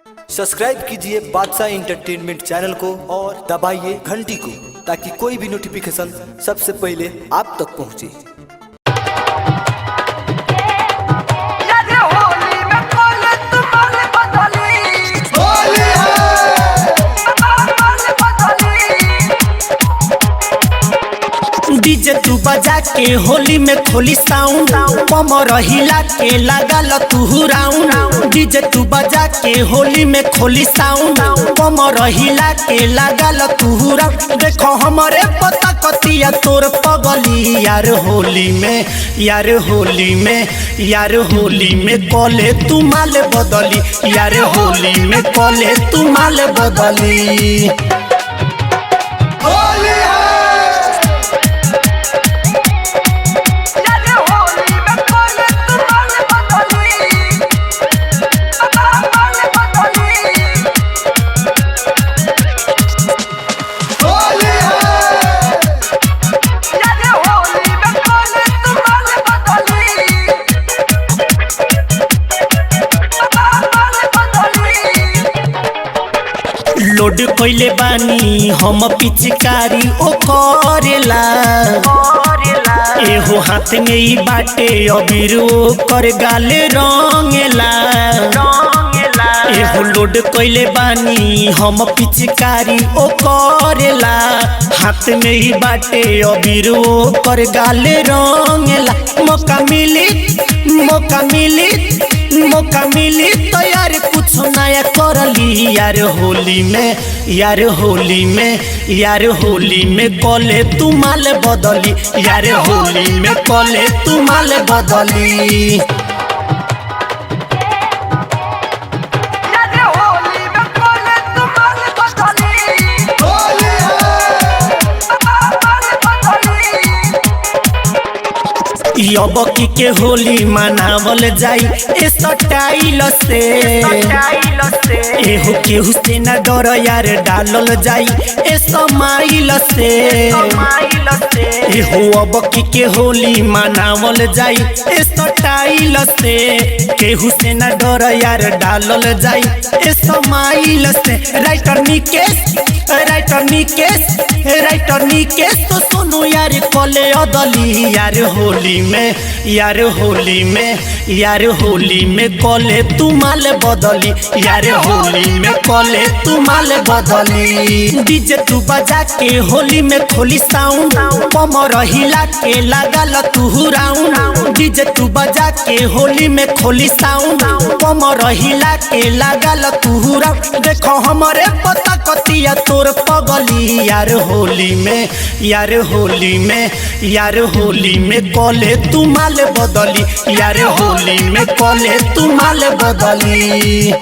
Subscribe कीजिए बादशाह entertainment channel को और दबाइए घंटी को ताकि कोई भी नोटिफिकेशन सबसे पहले आप तक पहुंचे। डीजे तू बजा के होली में खोली साउंड, कमर हिला के लागल तू राउंड। डीजे तू बजा के होली में खोली साउंड, कमर हिला के लागल तू राउंड। देखो हमारे पता कतिया तोर पगली यार होली में, यार होली में, यार होली में कॉले तू माल बदली, यार होली में कॉले तू माल बदली। लोड कोइले बानी हम पिचकारी ओ करेला, एहो हाथ में ही बाटे अबीर ओ कर गाले रंगेला। एहो लोड कोइले बानी हम पिचकारी ओ करेला, हाथ में ही बाटे अबीर ओ कर गाले रंगेला। मौका मिली मौका मिली मौका मिली तो यार कुछ नया करली यार होली में, यार होली में, यार होली में कॉले तू माल बदली, यार होली में कॉले तू माल बदली। अबकी के होली मनावल जाई ए स्टाइल से, एहो केहू से न डर यार डालल जाई ए समाइल से। एहो अबकी के होली मनावल जाई ए स्टाइल से, केहू से न डर यार डालल जाई ए समाइल से। Writer Nikesh, writer Nikesh, writer Nikesh तो सुनो यार कॉले अदली यार होली में, यार होली में, यार होली में कॉले तू माल बदली, यार होली में कॉले तू माल बदली। डीजे तू बजा के होली में खोली साउंड, कमर हिला के लागल तू राउंड। डीजे तू बजा के होली में खोली साउंड, कमर हिला के लागल तू राउंड। देखो हमारे पता कतिया तोर पगली यार होली में, यार होली में, यार होली में कॉले तू माल बदली, यार होली में कॉले तू माल बदली।